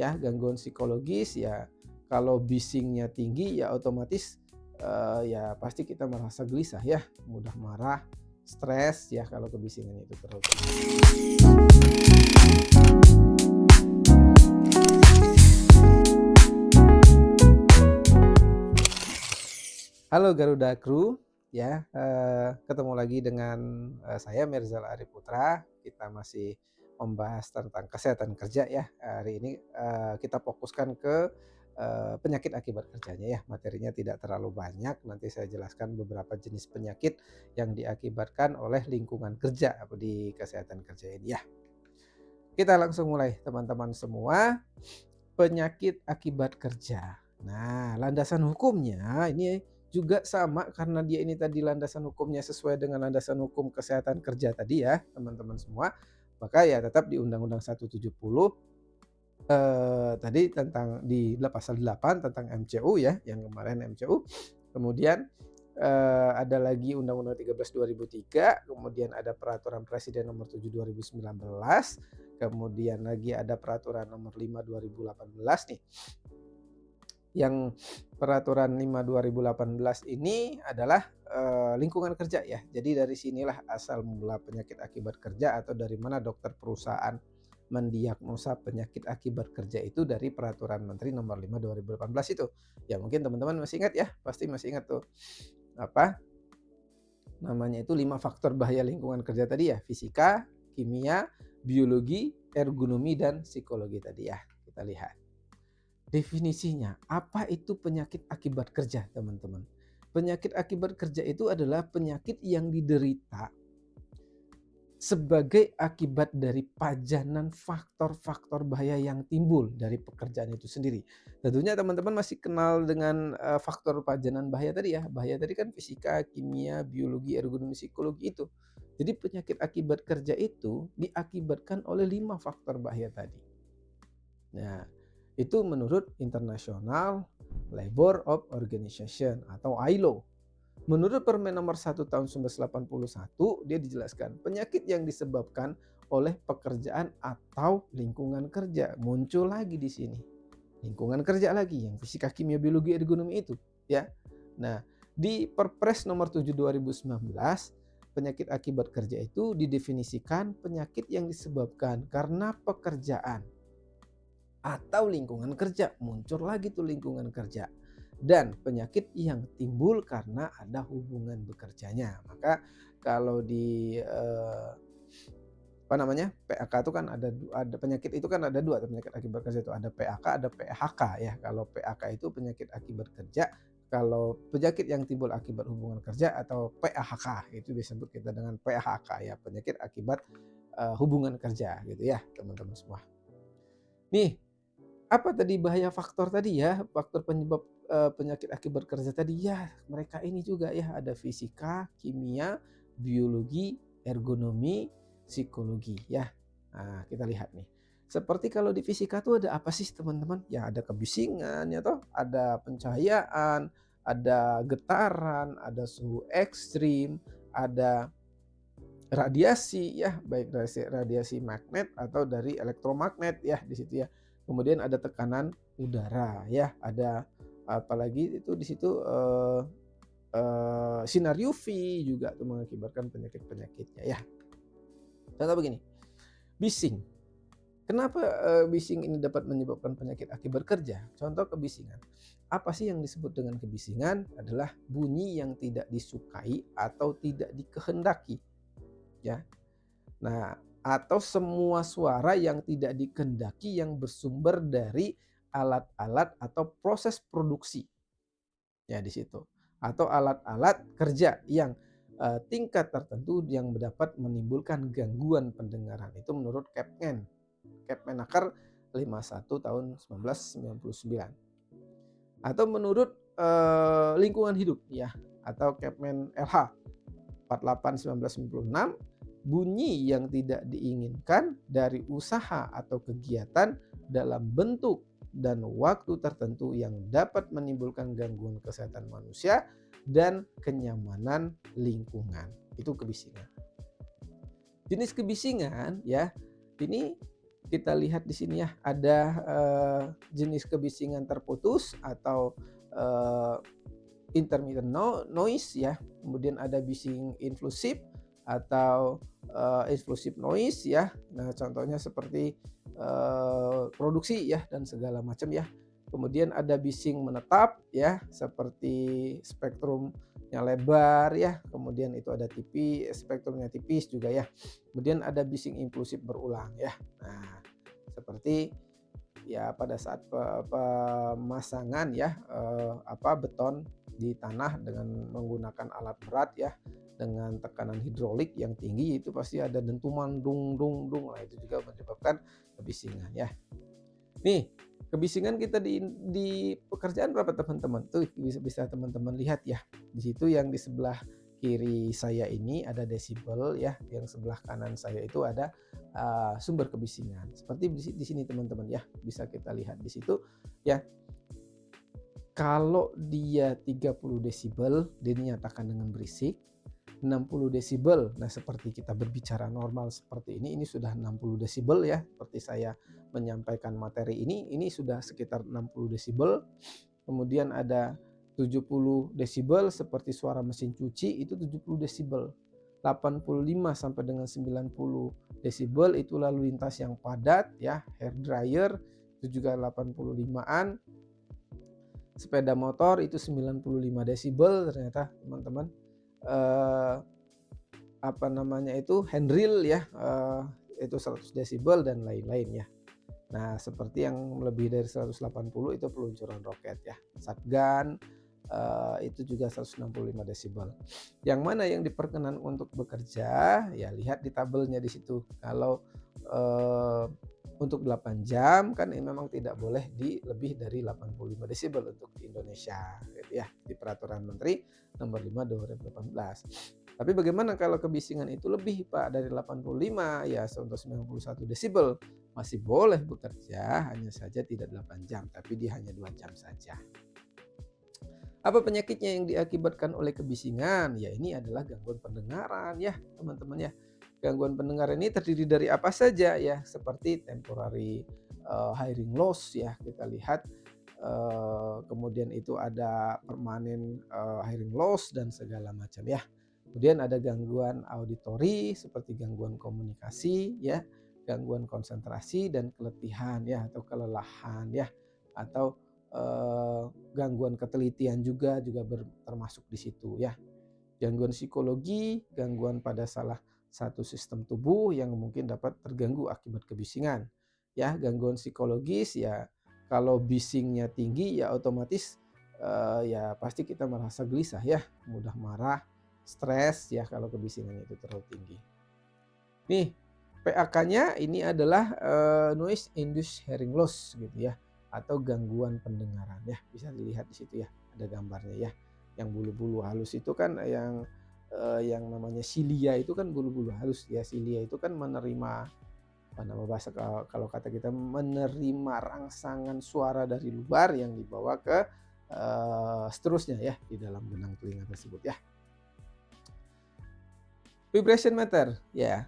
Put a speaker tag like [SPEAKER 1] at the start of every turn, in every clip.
[SPEAKER 1] ya, gangguan psikologis ya. Kalau bisingnya tinggi ya otomatis ya pasti kita merasa gelisah ya, mudah marah, stres ya kalau kebisingan itu terlalu tinggi. Halo Garuda Crew, ya, ketemu lagi dengan, saya Mirzal Arif Putra. Kita masih membahas tentang kesehatan kerja ya. Hari ini, kita fokuskan ke, penyakit akibat kerjanya ya. Materinya tidak terlalu banyak, nanti saya jelaskan beberapa jenis penyakit yang diakibatkan oleh lingkungan kerja di kesehatan kerja ini ya. Kita langsung mulai teman-teman semua, penyakit akibat kerja. Nah, landasan hukumnya ini juga sama karena dia ini tadi landasan hukumnya sesuai dengan landasan hukum kesehatan kerja tadi ya, teman-teman semua. Maka ya tetap di Undang-Undang 170 tadi tentang di pasal 8 tentang MCU ya, yang kemarin MCU. Kemudian ada lagi Undang-Undang 13 2003, kemudian ada Peraturan Presiden Nomor 7 2019, kemudian lagi ada Peraturan Nomor 5 2018 nih. Yang Peraturan 5 2018 ini adalah lingkungan kerja ya. Jadi dari sinilah asal mula penyakit akibat kerja atau dari mana dokter perusahaan mendiagnosa penyakit akibat kerja itu dari Peraturan Menteri Nomor 5 2018 itu. Ya mungkin teman-teman masih ingat ya, pasti masih ingat tuh apa namanya itu 5 faktor bahaya lingkungan kerja tadi ya, fisika, kimia, biologi, ergonomi dan psikologi tadi ya. Kita lihat. Definisinya, apa itu penyakit akibat kerja, teman-teman? Penyakit akibat kerja itu adalah penyakit yang diderita sebagai akibat dari pajanan faktor-faktor bahaya yang timbul dari pekerjaan itu sendiri. Tentunya teman-teman masih kenal dengan faktor pajanan bahaya tadi ya. Bahaya tadi kan fisika, kimia, biologi, ergonomi, psikologi itu. Jadi penyakit akibat kerja itu diakibatkan oleh 5 faktor bahaya tadi. Nah, itu menurut International Labour of Organization atau ILO. Menurut Permen nomor 1 tahun 1981, dia dijelaskan penyakit yang disebabkan oleh pekerjaan atau lingkungan kerja. Muncul lagi di sini. Lingkungan kerja lagi yang fisika, kimia, biologi, ergonomi itu, ya. Nah, di Perpres nomor 7 2019, penyakit akibat kerja itu didefinisikan penyakit yang disebabkan karena pekerjaan atau lingkungan kerja. Muncul lagi tuh lingkungan kerja. Dan penyakit yang timbul karena ada hubungan bekerjanya. Maka kalau di PAK itu kan ada penyakit itu kan ada 2 penyakit akibat kerja itu, ada PAK ada PHK ya. Kalau PAK itu penyakit akibat kerja, kalau penyakit yang timbul akibat hubungan kerja atau PAHK itu disebut kita dengan PHK ya, penyakit akibat hubungan kerja gitu ya, teman-teman semua. Nih, apa tadi bahaya faktor tadi ya, faktor penyebab penyakit akibat kerja tadi ya, mereka ini juga ya, ada fisika, kimia, biologi, ergonomi, psikologi ya. Nah, kita lihat nih. Seperti kalau di fisika tuh ada apa sih teman-teman? Ya ada kebisingan ya toh, ada pencahayaan, ada getaran, ada suhu ekstrim, ada radiasi ya, baik dari radiasi magnet atau dari elektromagnet ya di situ ya. Kemudian ada tekanan udara ya, ada apalagi itu di situ sinar UV juga tuh mengakibatkan penyakit-penyakitnya ya. Contoh begini, bising. Kenapa bising ini dapat menyebabkan penyakit akibat kerja? Contoh kebisingan. Apa sih yang disebut dengan kebisingan? Adalah bunyi yang tidak disukai atau tidak dikehendaki. Ya. Nah, atau semua suara yang tidak dikehendaki yang bersumber dari alat-alat atau proses produksi. Ya di situ. Atau alat-alat kerja yang tingkat tertentu yang dapat menimbulkan gangguan pendengaran. Itu menurut Kepmenaker 51 tahun 1999. Atau menurut lingkungan hidup ya, atau Kepmen LH 48 1996, bunyi yang tidak diinginkan dari usaha atau kegiatan dalam bentuk dan waktu tertentu yang dapat menimbulkan gangguan kesehatan manusia dan kenyamanan lingkungan. Itu kebisingan. Jenis kebisingan ya, ini kita lihat di sini ya, ada jenis kebisingan terputus atau eee, intermittent noise ya, kemudian ada bising infusif atau intrusive noise ya. Nah, contohnya seperti produksi ya dan segala macam ya. Kemudian ada bising menetap ya, seperti spektrumnya lebar ya, kemudian itu ada spektrumnya tipis juga ya. Kemudian ada bising impulsif berulang ya. Nah, seperti ya pada saat pemasangan ya, beton di tanah dengan menggunakan alat berat ya, dengan tekanan hidrolik yang tinggi itu pasti ada dentuman dung dung dung. Nah, itu juga menyebabkan kebisingan ya. Nih, kebisingan kita di pekerjaan berapa teman-teman? Tuh bisa bisa teman-teman lihat ya. Di situ yang di sebelah kiri saya ini ada desibel ya, yang sebelah kanan saya itu ada sumber kebisingan. Seperti di sini teman-teman ya, bisa kita lihat di situ ya. Kalau dia 30 desibel, dia dinyatakan dengan berisik. 60 desibel. Nah, seperti kita berbicara normal seperti ini sudah 60 desibel ya. Seperti saya menyampaikan materi ini sudah sekitar 60 desibel. Kemudian ada 70 desibel seperti suara mesin cuci itu 70 desibel. 85 sampai dengan 90 desibel itu lalu lintas yang padat ya, hair dryer itu juga 85-an. Sepeda motor itu 95 desibel ternyata teman-teman. Eh, handrail ya, itu 100 desibel dan lain-lain ya. Nah, seperti yang lebih dari 180 itu peluncuran roket ya. Shotgun itu juga 165 desibel. Yang mana yang diperkenan untuk bekerja? Ya lihat di tabelnya di situ. Kalau untuk 8 jam kan memang tidak boleh di lebih dari 85 desibel untuk di Indonesia gitu ya, di Peraturan Menteri Nomor 5 2018. Tapi bagaimana kalau kebisingan itu lebih Pak dari 85 ya untuk 91 desibel? Masih boleh bekerja, hanya saja tidak 8 jam, tapi dia hanya 2 jam saja. Apa penyakitnya yang diakibatkan oleh kebisingan? Ya ini adalah gangguan pendengaran ya teman-teman ya. Gangguan pendengaran ini terdiri dari apa saja ya, seperti temporary hearing loss ya, kita lihat. Kemudian itu ada permanen hearing loss dan segala macam ya. Kemudian ada gangguan auditori seperti gangguan komunikasi ya, gangguan konsentrasi dan keletihan ya atau kelelahan ya, atau gangguan ketelitian juga termasuk di situ ya. Gangguan psikologi, gangguan pada salah satu sistem tubuh yang mungkin dapat terganggu akibat kebisingan. Ya, gangguan psikologis ya kalau bisingnya tinggi ya otomatis ya pasti kita merasa gelisah ya, mudah marah, stres ya kalau kebisingan itu terlalu tinggi. Nih, PAK-nya ini adalah noise induced hearing loss gitu ya, atau gangguan pendengaran ya. Bisa dilihat di situ ya, ada gambarnya ya. Yang bulu-bulu halus itu kan yang namanya silia itu kan bulu-bulu halus ya. Silia itu kan menerima apa nama bahasa kalau kata kita menerima rangsangan suara dari luar yang dibawa ke seterusnya ya di dalam benang telinga tersebut ya. Vibration meter ya.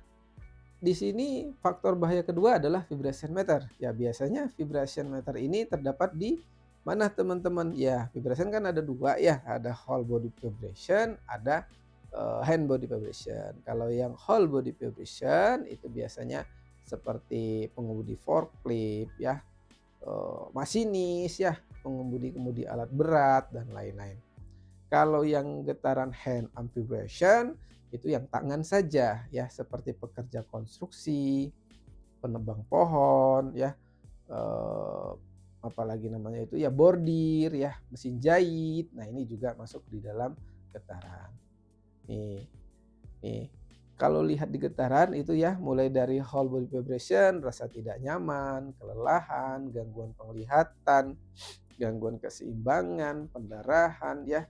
[SPEAKER 1] Di sini faktor bahaya kedua adalah vibration meter. Ya biasanya vibration meter ini terdapat di mana teman-teman? Ya vibration kan ada dua ya, ada whole body vibration, ada hand body vibration. Kalau yang whole body vibration itu biasanya seperti pengemudi forklift ya, masinis ya, pengemudi-kemudi alat berat dan lain-lain. Kalau yang getaran hand arm vibration itu yang tangan saja ya, seperti pekerja konstruksi, penebang pohon ya, apalagi namanya itu ya bordir ya, mesin jahit. Nah, ini juga masuk di dalam getaran. Nih, nih. Kalau lihat di getaran itu ya mulai dari whole body vibration, rasa tidak nyaman, kelelahan, gangguan penglihatan, gangguan keseimbangan, pendarahan ya,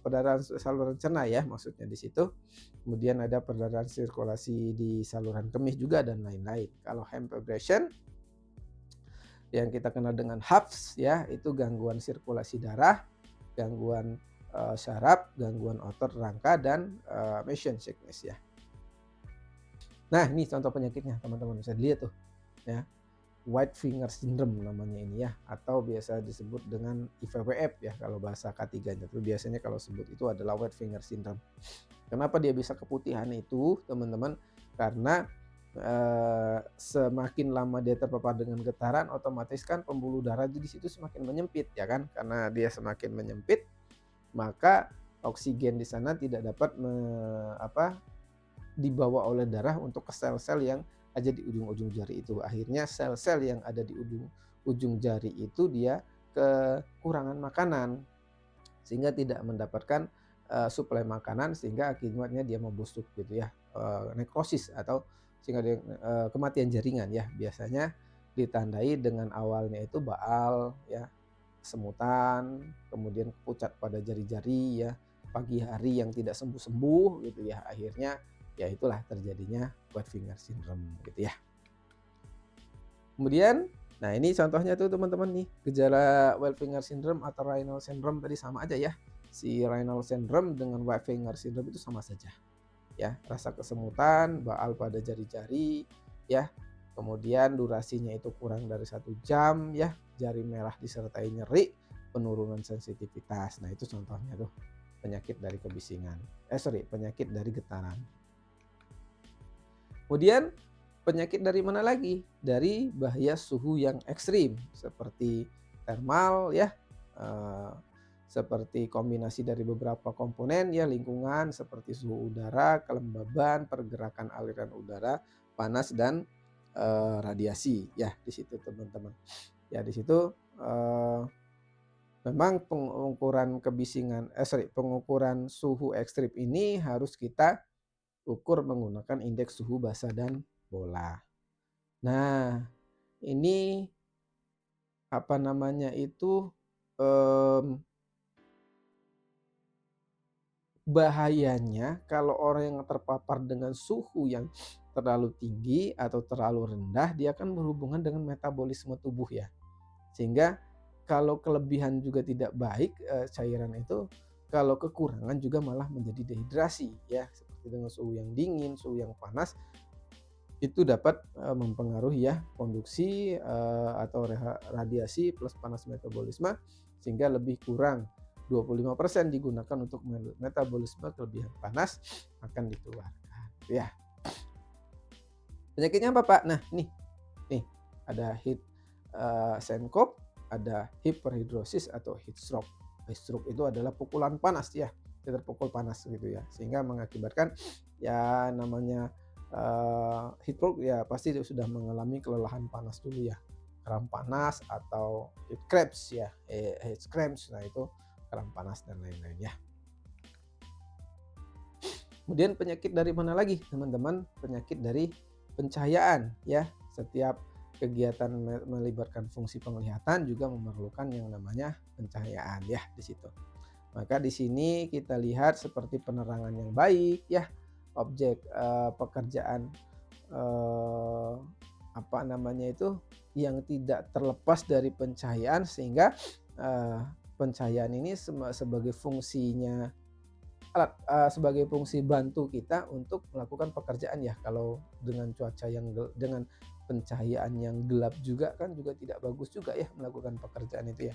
[SPEAKER 1] perdarahan saluran cerna ya maksudnya di situ. Kemudian ada perdarahan sirkulasi di saluran kemih juga dan lain-lain. Kalau hand vibration yang kita kenal dengan HAVS ya, itu gangguan sirkulasi darah, gangguan syaraf, gangguan otot rangka dan motion sickness ya. Nah, ini contoh penyakitnya teman-teman bisa dilihat tuh. ya. White finger syndrome namanya ini ya, atau biasa disebut dengan IVWF ya kalau bahasa K3-nya. Tapi biasanya kalau sebut itu adalah white finger syndrome. Kenapa dia bisa keputihan itu, teman-teman? Karena semakin lama dia terpapar dengan getaran, otomatis kan pembuluh darah di situ semakin menyempit ya kan? Karena dia semakin menyempit, maka oksigen di sana tidak dapat dibawa oleh darah untuk ke sel-sel yang ada di ujung-ujung jari itu. Akhirnya sel-sel yang ada di ujung jari itu dia kekurangan makanan sehingga tidak mendapatkan suplai makanan, sehingga akibatnya dia membusuk gitu ya, nekrosis atau sehingga dia kematian jaringan ya. Biasanya ditandai dengan awalnya itu baal ya, semutan, kemudian pucat pada jari-jari ya, pagi hari yang tidak sembuh-sembuh gitu ya. Akhirnya ya itulah terjadinya white finger syndrome gitu ya. Kemudian, nah ini contohnya tuh teman-teman nih, gejala white finger syndrome atau Raynaud syndrome tadi sama aja ya. Si Raynaud syndrome dengan white finger syndrome itu sama saja. Ya, rasa kesemutan, baal pada jari-jari ya. Kemudian durasinya itu kurang dari 1 jam ya, jari merah disertai nyeri, penurunan sensitivitas. Nah, itu contohnya tuh penyakit dari kebisingan. Penyakit dari getaran. Kemudian penyakit dari mana lagi? Dari bahaya suhu yang ekstrim seperti thermal ya, seperti kombinasi dari beberapa komponen ya, lingkungan seperti suhu udara, kelembaban, pergerakan aliran udara, panas dan radiasi ya di situ teman-teman. Ya di situ memang pengukuran suhu ekstrim ini harus kita ukur menggunakan indeks suhu basa dan bola. Nah, ini apa namanya itu bahayanya kalau orang yang terpapar dengan suhu yang terlalu tinggi atau terlalu rendah, dia akan berhubungan dengan metabolisme tubuh ya. Sehingga kalau kelebihan juga tidak baik cairan itu, kalau kekurangan juga malah menjadi dehidrasi ya. Seperti dengan suhu yang dingin, suhu yang panas, itu dapat mempengaruhi ya konduksi atau radiasi plus panas metabolisme, sehingga lebih kurang 25% digunakan untuk metabolisme kelebihan panas akan dikeluarkan ya. Penyakitnya apa Pak? Nah nih ada heat syncope, ada hiperhidrosis atau heat stroke. Heat stroke itu adalah pukulan panas ya, dia terpukul panas gitu ya, sehingga mengakibatkan ya namanya heat stroke ya pasti sudah mengalami kelelahan panas dulu ya, kram panas atau heat cramps ya, heat cramps. Nah itu kram panas dan lain-lain ya. Kemudian penyakit dari mana lagi teman-teman? Penyakit dari pencahayaan ya. Setiap kegiatan melibatkan fungsi penglihatan juga memerlukan yang namanya pencahayaan ya di situ. Maka di sini kita lihat seperti penerangan yang baik ya, objek pekerjaan apa namanya itu yang tidak terlepas dari pencahayaan, sehingga pencahayaan ini sebagai fungsinya sebagai fungsi bantu kita untuk melakukan pekerjaan ya. Kalau dengan cuaca yang dengan pencahayaan yang gelap juga kan juga tidak bagus juga ya melakukan pekerjaan itu ya.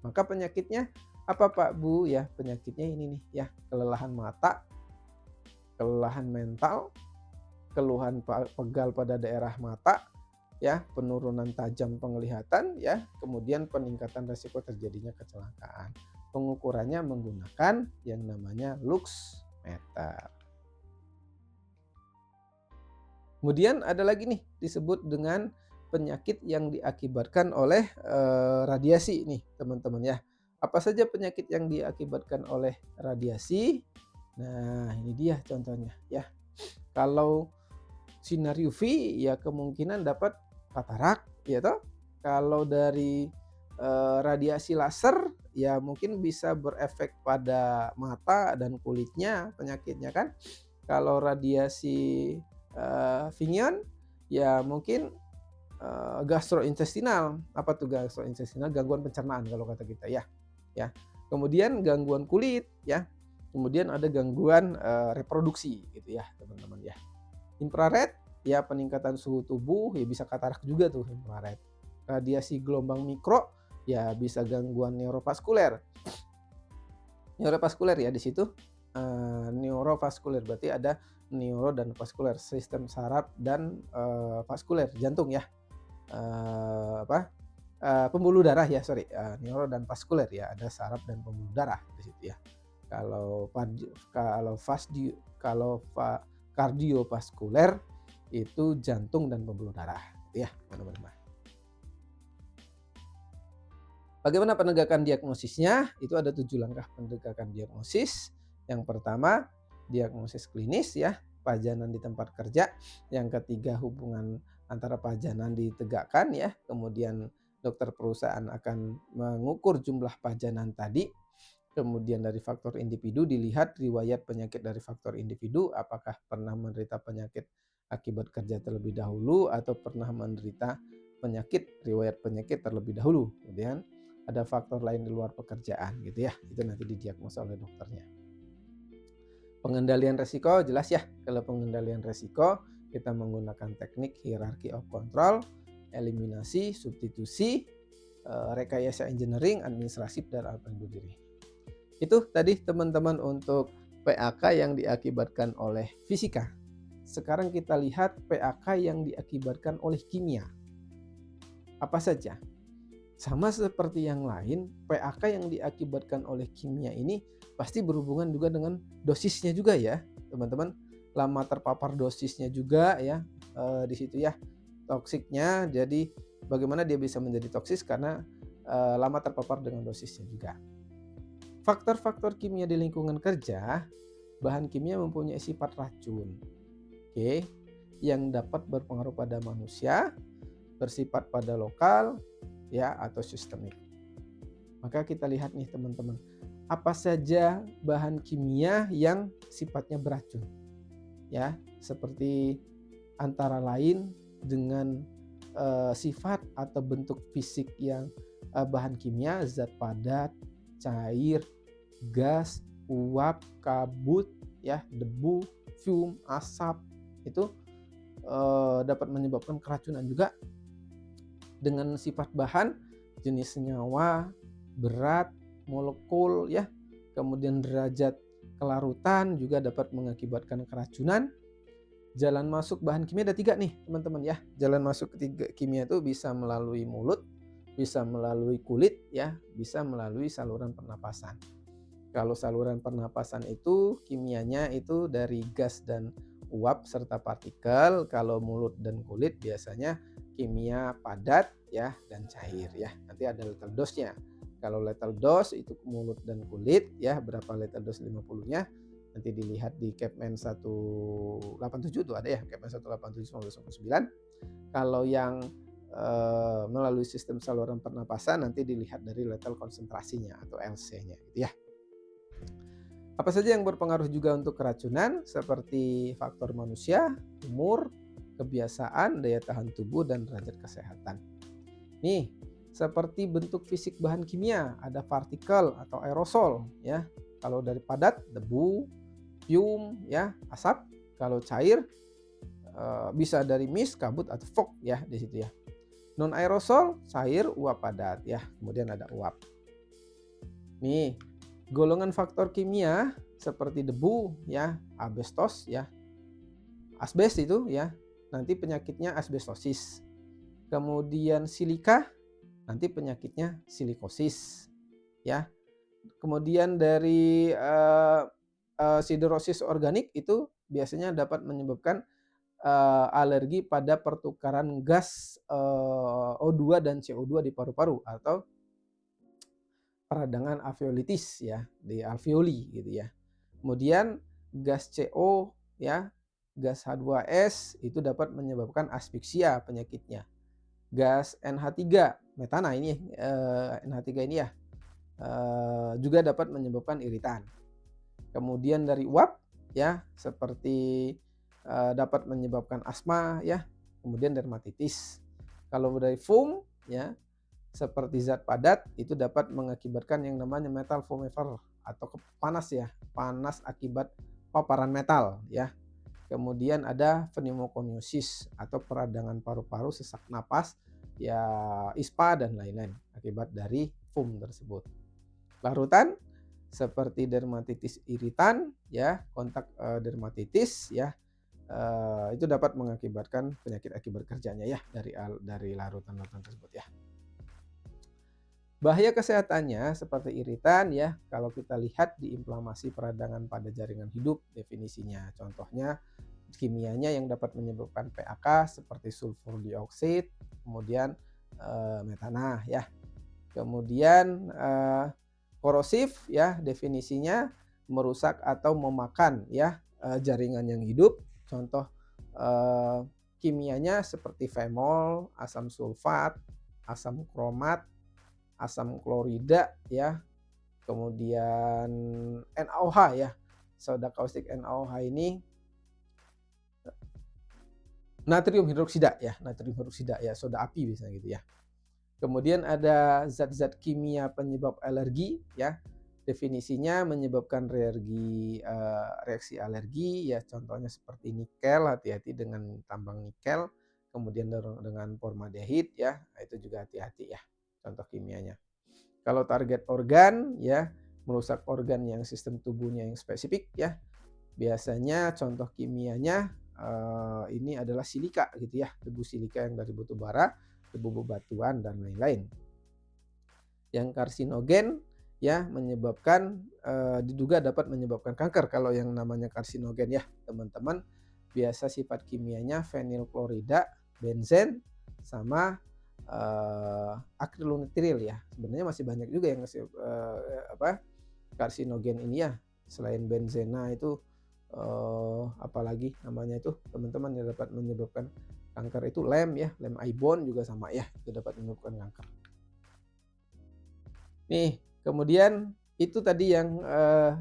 [SPEAKER 1] Maka penyakitnya apa Pak Bu ya? Penyakitnya ini nih ya, kelelahan mata, kelelahan mental, keluhan pegal pada daerah mata ya, penurunan tajam penglihatan ya, kemudian peningkatan risiko terjadinya kecelakaan. Pengukurannya menggunakan yang namanya lux meter. Kemudian ada lagi nih disebut dengan penyakit yang diakibatkan oleh radiasi nih teman-teman ya. Apa saja penyakit yang diakibatkan oleh radiasi? Nah ini dia contohnya ya. Kalau sinar UV ya kemungkinan dapat katarak ya toh. Kalau dari radiasi laser ya mungkin bisa berefek pada mata dan kulitnya penyakitnya kan. Kalau radiasi Fingion ya mungkin gastrointestinal. Apa tuh gastrointestinal? Gangguan pencernaan kalau kata kita ya. Kemudian gangguan kulit ya. Kemudian ada gangguan reproduksi gitu ya teman-teman ya. Infrared ya peningkatan suhu tubuh, ya bisa katarak juga tuh yang kemarin. Radiasi gelombang mikro, ya bisa gangguan neurovaskuler. Neurovaskuler ya di situ, neurovaskuler berarti ada neuro dan vaskuler, sistem saraf dan, vaskuler, jantung ya, apa, pembuluh darah ya, sorry, neuro dan vaskuler ya, ada saraf dan pembuluh darah di situ ya. Kalau kardiovaskuler itu jantung dan pembuluh darah gitu ya, teman-teman. Bagaimana penegakan diagnosisnya? Itu ada 7 langkah penegakan diagnosis. Yang pertama, diagnosis klinis ya, pajanan di tempat kerja. Yang ketiga, hubungan antara pajanan ditegakkan ya. Kemudian dokter perusahaan akan mengukur jumlah pajanan tadi. Kemudian dari faktor individu dilihat riwayat penyakit dari faktor individu, apakah pernah menderita penyakit akibat kerja terlebih dahulu atau pernah menderita riwayat penyakit terlebih dahulu. Kemudian ada faktor lain di luar pekerjaan gitu ya, itu nanti didiagnosa oleh dokternya. Pengendalian resiko jelas ya, kalau pengendalian resiko kita menggunakan teknik hierarchy of control, eliminasi, substitusi, rekayasa engineering, administrasi, dan alat pelindung diri. Itu tadi teman-teman untuk PAK yang diakibatkan oleh fisika. Sekarang kita lihat PAK yang diakibatkan oleh kimia. Apa saja? Sama seperti yang lain, PAK yang diakibatkan oleh kimia ini pasti berhubungan juga dengan dosisnya juga ya, teman-teman. Lama terpapar dosisnya juga ya, di situ ya, toksiknya. Jadi bagaimana dia bisa menjadi toksis karena lama terpapar dengan dosisnya juga. Faktor-faktor kimia di lingkungan kerja, bahan kimia mempunyai sifat racun, oke, yang dapat berpengaruh pada manusia, bersifat pada lokal, ya, atau sistemik. Maka kita lihat nih teman-teman, apa saja bahan kimia yang sifatnya beracun, ya, seperti antara lain dengan sifat atau bentuk fisik yang bahan kimia, zat padat, cair, gas, uap, kabut, ya, debu, fume, asap, itu dapat menyebabkan keracunan juga. Dengan sifat bahan, jenis senyawa, berat, molekul ya, kemudian derajat kelarutan juga dapat mengakibatkan keracunan. Jalan masuk bahan kimia ada 3 nih teman-teman ya. Jalan masuk ketiga kimia itu bisa melalui mulut, bisa melalui kulit ya, bisa melalui saluran pernapasan. Kalau saluran pernapasan itu kimianya itu dari gas dan uap serta partikel. Kalau mulut dan kulit biasanya kimia padat ya dan cair ya. Nanti ada lethal dose-nya. Kalau lethal dose itu mulut dan kulit ya, berapa lethal dose 50-nya nanti dilihat di Kepmen 187 tuh ada ya, Kepmen 187 1999. Kalau yang melalui sistem saluran pernapasan nanti dilihat dari lethal konsentrasinya atau LC-nya gitu ya. Apa saja yang berpengaruh juga untuk keracunan seperti faktor manusia, umur, kebiasaan, daya tahan tubuh, dan derajat kesehatan. Nih, seperti bentuk fisik bahan kimia, ada partikel atau aerosol ya. Kalau dari padat, debu, fume ya, asap. Kalau cair bisa dari mist, kabut atau fog ya di situ ya. Non aerosol, cair, uap padat ya. Kemudian ada uap. Nih, golongan faktor kimia seperti debu ya, asbestos ya. Asbes itu ya, nanti penyakitnya asbestosis. Kemudian silika, nanti penyakitnya silikosis ya. Kemudian dari siderosis organik itu biasanya dapat menyebabkan alergi pada pertukaran gas O2 dan CO2 di paru-paru atau peradangan alveolitis ya, di alveoli gitu ya. Kemudian gas CO ya, gas H2S itu dapat menyebabkan asfiksia penyakitnya. Gas NH3 metana ini NH3 ini ya juga dapat menyebabkan iritan. Kemudian dari uap ya seperti dapat menyebabkan asma ya, kemudian dermatitis. Kalau dari foam ya seperti zat padat itu dapat mengakibatkan yang namanya metal foam fever atau panas ya, panas akibat paparan metal ya. Kemudian ada pneumokoniosis atau peradangan paru-paru, sesak napas, ya ISPA dan lain-lain akibat dari foam tersebut. Larutan seperti dermatitis iritan ya, kontak dermatitis ya, itu dapat mengakibatkan penyakit akibat kerjanya ya dari larutan-larutan tersebut ya. Bahaya kesehatannya seperti iritan ya, kalau kita lihat di inflamasi peradangan pada jaringan hidup definisinya. Contohnya kimianya yang dapat menyebabkan PAK seperti sulfur dioksida, kemudian metana ya. Kemudian korosif ya, definisinya merusak atau memakan ya jaringan yang hidup. Contoh kimianya seperti femol, asam sulfat, asam kromat, asam klorida ya, kemudian NaOH ya. Soda kaustik NaOH ini natrium hidroksida ya, soda api biasanya gitu ya. Kemudian ada zat-zat kimia penyebab alergi ya. Definisinya menyebabkan reaksi alergi ya, contohnya seperti nikel, hati-hati dengan tambang nikel, kemudian dengan formaldehid ya, itu juga hati-hati ya contoh kimianya. Kalau target organ ya, merusak organ yang sistem tubuhnya yang spesifik ya. Biasanya contoh kimianya ini adalah silika gitu ya, debu silika yang dari batu bara, debu bebatuan dan lain-lain. Yang karsinogen ya menyebabkan diduga dapat menyebabkan kanker. Kalau yang namanya karsinogen ya teman-teman, biasa sifat kimianya fenilklorida, benzen, sama akrilonitril ya. Sebenarnya masih banyak juga yang karsinogen ini ya. Selain benzena itu apalagi namanya itu teman-teman yang dapat menyebabkan kanker itu lem ya, lem ibon juga sama ya, itu dapat menyebabkan kanker. Nih, kemudian itu tadi yang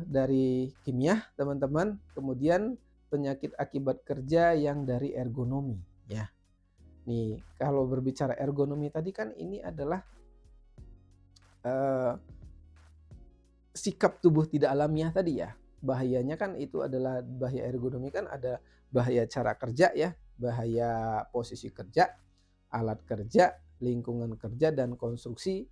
[SPEAKER 1] dari kimia, teman-teman. Kemudian penyakit akibat kerja yang dari ergonomi, ya. Nih, kalau berbicara ergonomi tadi kan ini adalah sikap tubuh tidak alamiah tadi ya. Bahayanya kan itu adalah bahaya ergonomi kan ada bahaya cara kerja ya, bahaya posisi kerja, alat kerja, lingkungan kerja, dan konstruksi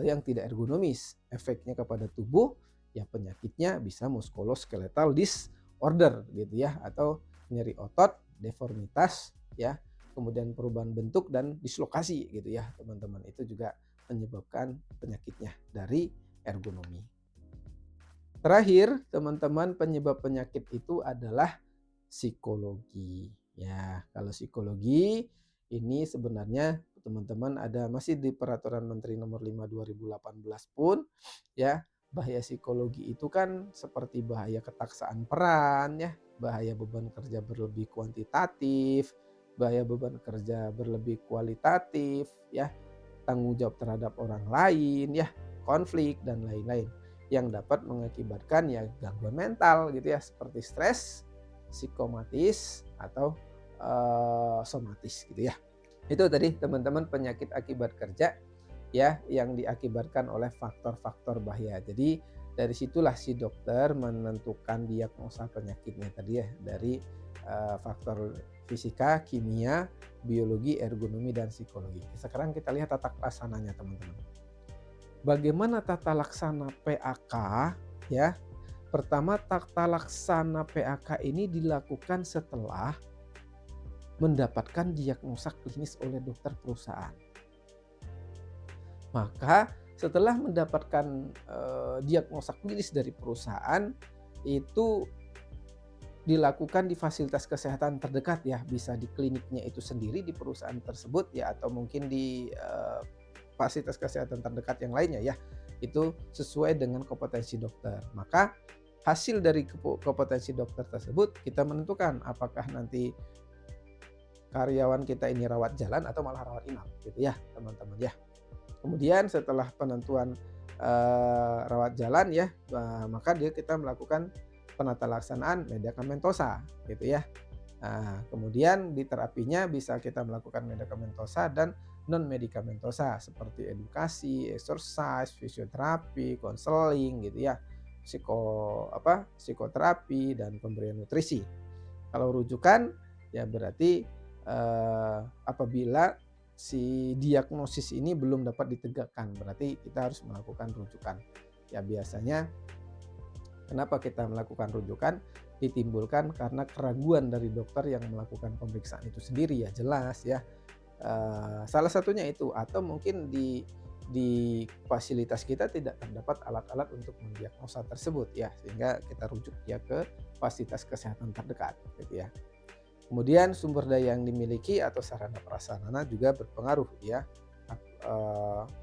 [SPEAKER 1] yang tidak ergonomis. Efeknya kepada tubuh, ya penyakitnya bisa muskuloskeletal disorder gitu ya, atau nyeri otot, deformitas ya, kemudian perubahan bentuk dan dislokasi gitu ya teman-teman. Itu juga menyebabkan penyakitnya dari ergonomi. Terakhir teman-teman, penyebab penyakit itu adalah psikologi. Ya, kalau psikologi ini sebenarnya teman-teman ada masih di Peraturan Menteri Nomor 5 2018 pun ya, bahaya psikologi itu kan seperti bahaya ketaksaan peran ya, bahaya beban kerja berlebih kuantitatif, bahaya beban kerja berlebih kualitatif ya, tanggung jawab terhadap orang lain ya, konflik dan lain-lain yang dapat mengakibatkan ya gangguan mental gitu ya, seperti stres, psikomatis atau somatis gitu ya. Itu tadi teman-teman penyakit akibat kerja ya yang diakibatkan oleh faktor-faktor bahaya. Jadi dari situlah si dokter menentukan diagnosa penyakitnya tadi ya, dari faktor fisika, kimia, biologi, ergonomi, dan psikologi. Sekarang kita lihat tata laksananya teman-teman. Bagaimana tata laksana PAK ya? Pertama, tata laksana PAK ini dilakukan setelah mendapatkan diagnosa klinis oleh dokter perusahaan. Maka setelah mendapatkan diagnosa klinis dari perusahaan, itu dilakukan di fasilitas kesehatan terdekat ya, bisa di kliniknya itu sendiri di perusahaan tersebut ya, atau mungkin di fasilitas kesehatan terdekat yang lainnya ya. Itu sesuai dengan kompetensi dokter. Maka hasil dari kompetensi dokter tersebut kita menentukan apakah nanti karyawan kita ini rawat jalan atau malah rawat inap gitu ya teman-teman ya. Kemudian setelah penentuan rawat jalan ya, maka kita melakukan penata laksanaan medikamentosa gitu ya. Nah, kemudian di terapinya bisa kita melakukan medikamentosa dan non medikamentosa seperti edukasi, exercise, fisioterapi, konseling gitu ya, psikoterapi dan pemberian nutrisi. Kalau rujukan ya berarti apabila si diagnosis ini belum dapat ditegakkan, berarti kita harus melakukan rujukan. Ya biasanya kenapa kita melakukan rujukan? Ditimbulkan karena keraguan dari dokter yang melakukan pemeriksaan itu sendiri ya jelas ya. Salah satunya itu atau mungkin di fasilitas kita tidak terdapat alat-alat untuk mendiagnosa tersebut ya, sehingga kita rujuk ya ke fasilitas kesehatan terdekat gitu ya. Kemudian sumber daya yang dimiliki atau sarana prasarana juga berpengaruh ya.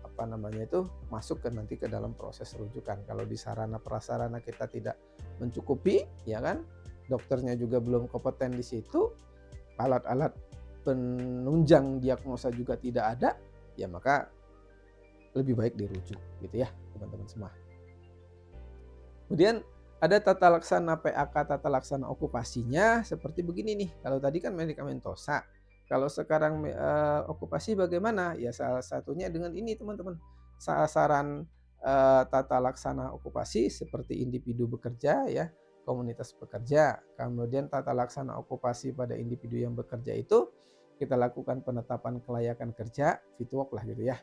[SPEAKER 1] Apa namanya itu masuk ke nanti ke dalam proses rujukan. Kalau di sarana prasarana kita tidak mencukupi, ya kan, dokternya juga belum kompeten di situ, alat-alat penunjang diagnosa juga tidak ada, ya maka lebih baik dirujuk gitu ya teman-teman semua. Kemudian ada tata laksana PAK, tata laksana okupasinya seperti begini nih. Kalau tadi kan medikamentosa. Kalau sekarang okupasi bagaimana? Ya salah satunya dengan ini teman-teman. Sasaran tata laksana okupasi seperti individu bekerja ya, komunitas bekerja. Kemudian tata laksana okupasi pada individu yang bekerja itu kita lakukan penetapan kelayakan kerja, fit work lah gitu ya.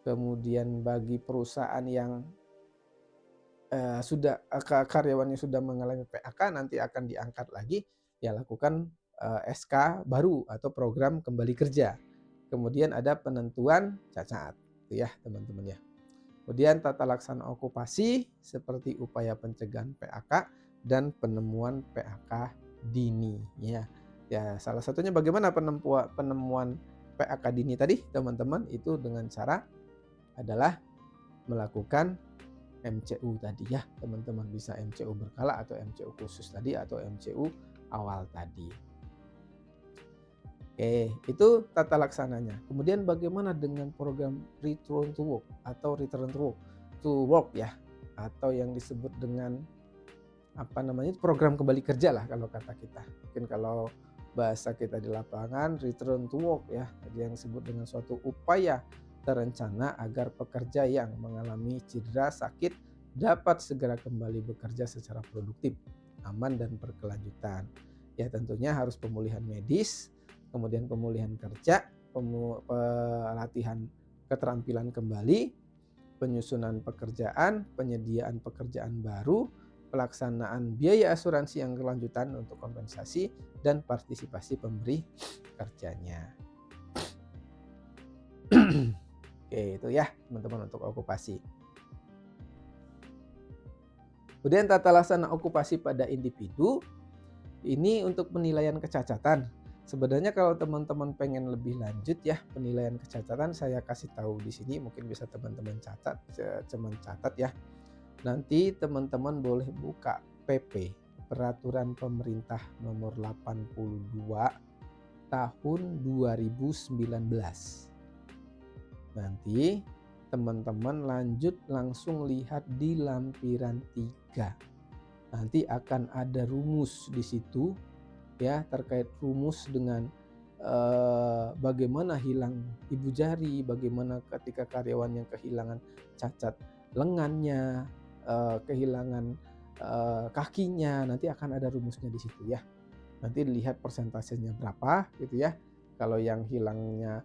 [SPEAKER 1] Kemudian bagi perusahaan yang karyawannya sudah mengalami PHK nanti akan diangkat lagi, ya lakukan SK baru atau program kembali kerja. Kemudian ada penentuan cacat, itu ya teman-teman ya. Kemudian tata laksana okupasi seperti upaya pencegahan PHK dan penemuan PHK dini ya. Ya salah satunya bagaimana penemuan PHK dini tadi teman-teman, itu dengan cara adalah melakukan MCU tadi ya teman-teman, bisa MCU berkala atau MCU khusus tadi atau MCU awal tadi. Oke, itu tata laksananya. Kemudian bagaimana dengan program return to work atau return to work ya, atau yang disebut dengan apa namanya, program kembali kerja lah kalau kata kita. Mungkin kalau bahasa kita di lapangan return to work ya, yang disebut dengan suatu upaya terencana agar pekerja yang mengalami cedera sakit dapat segera kembali bekerja secara produktif, aman dan berkelanjutan. Ya tentunya harus pemulihan medis, kemudian pemulihan kerja, pelatihan keterampilan kembali, penyusunan pekerjaan, penyediaan pekerjaan baru, pelaksanaan biaya asuransi yang berkelanjutan untuk kompensasi, dan partisipasi pemberi kerjanya. Oke, itu ya teman-teman untuk okupasi. Kemudian tata laksana okupasi pada individu, ini untuk penilaian kecacatan. Sebenarnya kalau teman-teman pengen lebih lanjut ya penilaian kecacatan, saya kasih tahu di sini, mungkin bisa teman-teman catat ya. Nanti teman-teman boleh buka PP, Peraturan Pemerintah Nomor 82 Tahun 2019. Nanti teman-teman lanjut langsung lihat di lampiran 3. Nanti akan ada rumus di situ ya, terkait rumus dengan bagaimana hilang ibu jari, bagaimana ketika karyawan yang kehilangan cacat lengannya, kehilangan kakinya, nanti akan ada rumusnya di situ ya. Nanti dilihat persentasenya berapa gitu ya. Kalau yang hilangnya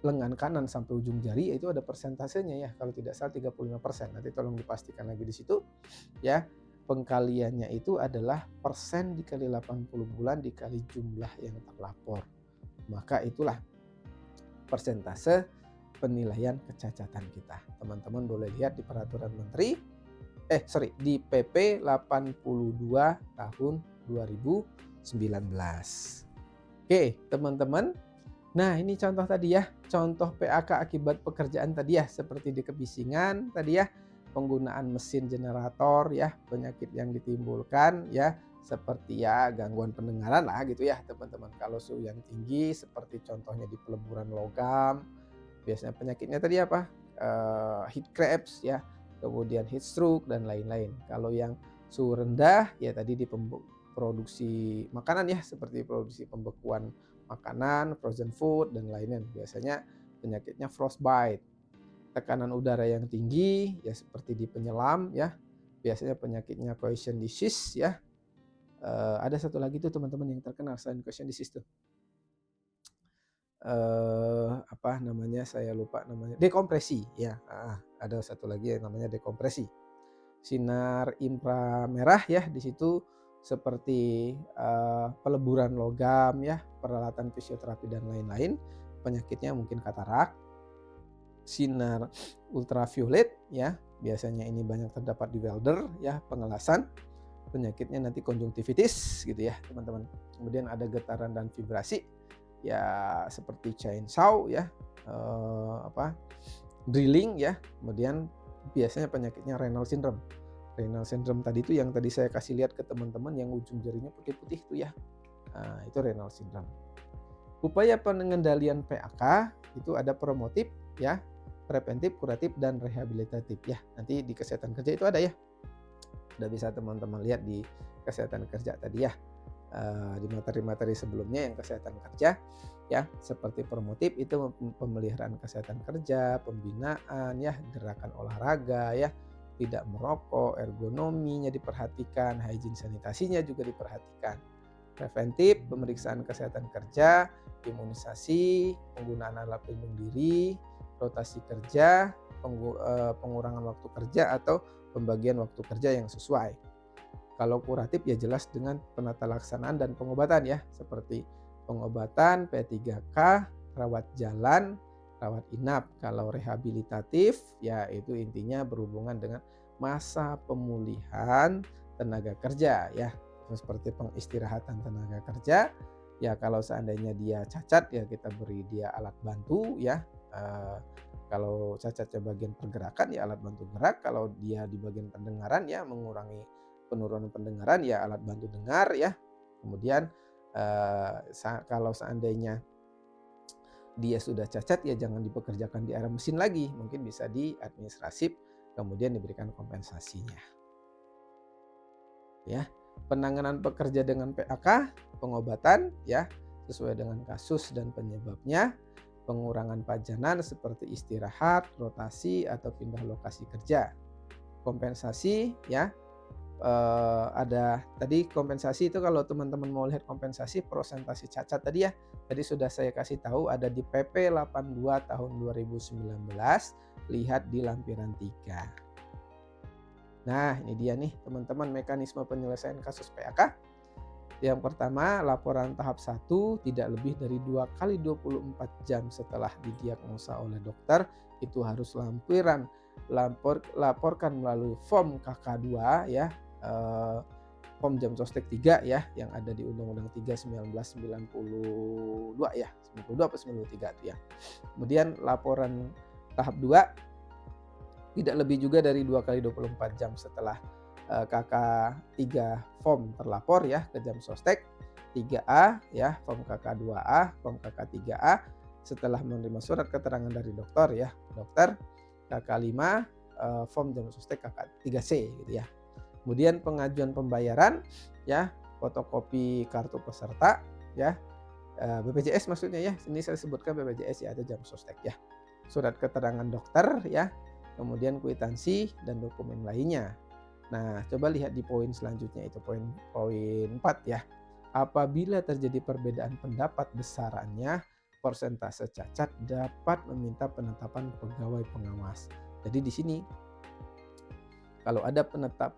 [SPEAKER 1] lengan kanan sampai ujung jari itu ada persentasenya ya, kalau tidak salah 35%. Nanti tolong dipastikan lagi di situ ya. Pengkaliannya itu adalah persen dikali 80 bulan dikali jumlah yang terlapor. Maka itulah persentase penilaian kecacatan kita. Teman-teman boleh lihat di peraturan menteri di PP 82 tahun 2019. Oke, teman-teman. Nah, ini contoh tadi ya, contoh PHK akibat pekerjaan tadi ya, seperti di kebisingan tadi ya, penggunaan mesin generator ya, penyakit yang ditimbulkan ya, seperti ya gangguan pendengaran lah gitu ya teman-teman. Kalau suhu yang tinggi seperti contohnya di peleburan logam, biasanya penyakitnya tadi apa? Heat cramps ya, kemudian heat stroke dan lain-lain. Kalau yang suhu rendah ya tadi di produksi makanan ya, seperti produksi pembekuan makanan, frozen food dan lainnya. Biasanya penyakitnya frostbite. Tekanan udara yang tinggi ya seperti di penyelam ya. Biasanya penyakitnya cohesion disease ya. Ada satu lagi tuh teman-teman yang terkenal selain question disease tuh. Apa namanya, saya lupa namanya, dekompresi ya, ada satu lagi yang namanya dekompresi. Sinar inframerah ya di situ seperti peleburan logam ya, peralatan fisioterapi dan lain-lain. Penyakitnya mungkin katarak. Sinar ultraviolet ya, biasanya ini banyak terdapat di welder ya, pengelasan. Penyakitnya nanti konjungtivitis gitu ya teman-teman. Kemudian ada getaran dan vibrasi ya, seperti chainsaw ya, drilling ya. Kemudian biasanya penyakitnya renal syndrome. Renal syndrome tadi itu yang tadi saya kasih lihat ke teman-teman yang ujung jarinya putih-putih itu ya. Nah, itu renal syndrome. Upaya pengendalian PAK itu ada promotif ya, preventif, kuratif, dan rehabilitatif ya. Nanti di kesehatan kerja itu ada ya. Udah bisa teman-teman lihat di kesehatan kerja tadi ya. Di materi-materi sebelumnya yang kesehatan kerja ya, seperti promotif itu pemeliharaan kesehatan kerja, pembinaan ya, gerakan olahraga ya, tidak merokok, ergonominya diperhatikan, hygiene sanitasinya juga diperhatikan. Preventif, pemeriksaan kesehatan kerja, imunisasi, penggunaan alat pelindung diri, rotasi kerja, pengurangan waktu kerja atau pembagian waktu kerja yang sesuai. Kalau kuratif ya jelas dengan penata laksanaan dan pengobatan ya, seperti pengobatan P3K, rawat jalan, rawat inap. Kalau rehabilitatif ya itu intinya berhubungan dengan masa pemulihan tenaga kerja ya, seperti pengistirahatan tenaga kerja. Ya kalau seandainya dia cacat ya kita beri dia alat bantu ya. Kalau cacatnya bagian pergerakan ya alat bantu gerak, kalau dia di bagian pendengaran ya mengurangi penurunan pendengaran ya alat bantu dengar ya. Kemudian kalau seandainya dia sudah cacat ya jangan dipekerjakan di area mesin lagi, mungkin bisa di administrasif kemudian diberikan kompensasinya. Ya, penanganan pekerja dengan PAK, pengobatan ya sesuai dengan kasus dan penyebabnya, pengurangan pajanan seperti istirahat, rotasi atau pindah lokasi kerja. Kompensasi ya, ada tadi kompensasi itu kalau teman-teman mau lihat kompensasi persentase cacat tadi ya, tadi sudah saya kasih tahu ada di PP 82 tahun 2019, lihat di lampiran 3. Nah, ini dia nih teman-teman mekanisme penyelesaian kasus PAK. Yang pertama, laporan tahap 1 tidak lebih dari 2 kali 24 jam setelah didiagnosa oleh dokter itu harus laporkan melalui form KK2 ya, form jam sostek 3 ya yang ada di Undang-Undang 3 1992 ya, 92 atau 93 itu ya. Kemudian laporan tahap 2 tidak lebih juga dari 2 kali 24 jam setelah KK 3 form terlapor ya ke jam sostek 3A ya, form KK 2A, form KK 3A setelah menerima surat keterangan dari dokter ya, dokter. KK 5 form jam sostek KK 3C gitu ya. Kemudian pengajuan pembayaran ya, fotokopi kartu peserta ya, BPJS maksudnya ya, ini saya sebutkan BPJS ya, ada jam sostek ya. Surat keterangan dokter ya, kemudian kwitansi dan dokumen lainnya. Nah, coba lihat di poin selanjutnya itu poin 4 ya. Apabila terjadi perbedaan pendapat besarannya, persentase cacat dapat meminta penetapan pegawai pengawas. Jadi di sini kalau ada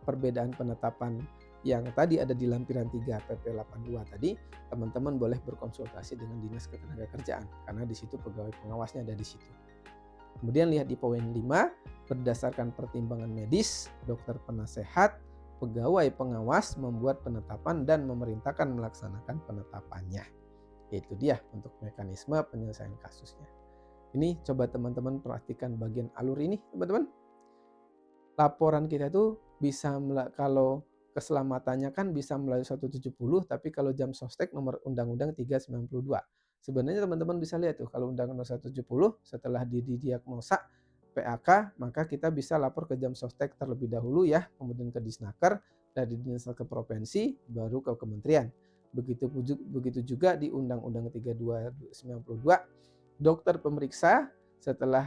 [SPEAKER 1] perbedaan penetapan yang tadi ada di lampiran 3 PP 82 tadi, teman-teman boleh berkonsultasi dengan Dinas Ketenagakerjaan karena di situ pegawai pengawasnya ada di situ. Kemudian lihat di poin 5, berdasarkan pertimbangan medis, dokter penasehat, pegawai pengawas membuat penetapan dan memerintahkan melaksanakan penetapannya. Itu dia untuk mekanisme penyelesaian kasusnya. Ini coba teman-teman perhatikan bagian alur ini, teman-teman. Laporan kita itu bisa kalau keselamatannya kan bisa melalui 170, tapi kalau jam sostek nomor Undang-Undang 392. Sebenarnya teman-teman bisa lihat tuh kalau Undang-Undang 170 setelah didiagnosa PAK maka kita bisa lapor ke jam sostek terlebih dahulu ya, kemudian ke Disnaker, dari Disnaker provinsi baru ke kementerian. Begitu juga di Undang-Undang 3292 dokter pemeriksa setelah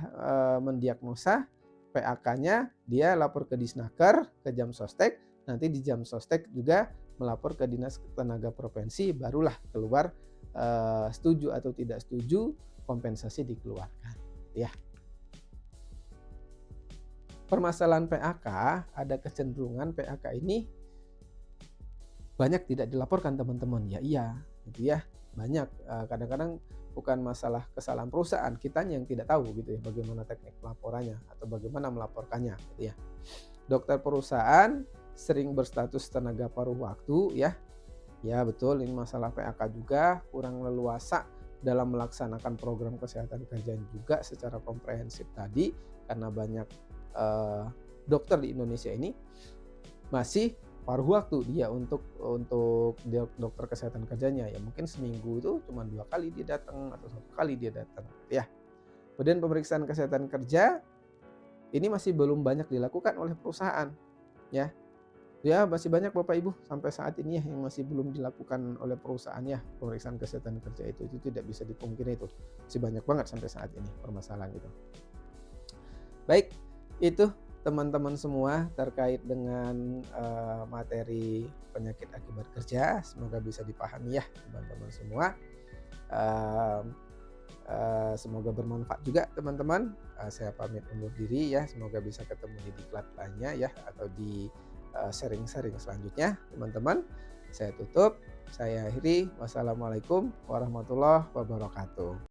[SPEAKER 1] mendiagnosa PAK-nya dia lapor ke Disnaker, ke jam sostek, nanti di jam sostek juga melapor ke Dinas Tenaga Provinsi, barulah keluar setuju atau tidak setuju kompensasi dikeluarkan, ya. Permasalahan PHK, ada kecenderungan PHK ini banyak tidak dilaporkan teman-teman. Ya iya, gitu ya. Banyak, kadang-kadang bukan masalah kesalahan perusahaan, kitanya yang tidak tahu gitu ya, bagaimana teknik pelaporannya atau bagaimana melaporkannya gitu ya. Dokter perusahaan sering berstatus tenaga paruh waktu ya. Ya betul, ini masalah PHK juga, kurang leluasa dalam melaksanakan program kesehatan kerjaan juga secara komprehensif tadi, karena banyak dokter di Indonesia ini masih paruh waktu dia untuk dokter kesehatan kerjanya, ya mungkin seminggu itu cuma 2 kali dia datang atau 1 kali dia datang gitu ya. Kemudian pemeriksaan kesehatan kerja ini masih belum banyak dilakukan oleh perusahaan ya. Ya masih banyak Bapak Ibu sampai saat ini ya yang masih belum dilakukan oleh perusahaan ya, pemeriksaan kesehatan kerja itu tidak bisa dipungkiri itu. Masih banyak banget sampai saat ini permasalahan itu. Baik, itu teman-teman semua terkait dengan materi penyakit akibat kerja, semoga bisa dipahami ya teman-teman semua. Semoga bermanfaat juga teman-teman. Saya pamit undur diri ya, semoga bisa ketemu di diklat lainnya ya, atau di sharing-sharing selanjutnya teman-teman. Saya tutup, saya akhiri. Wassalamualaikum warahmatullahi wabarakatuh.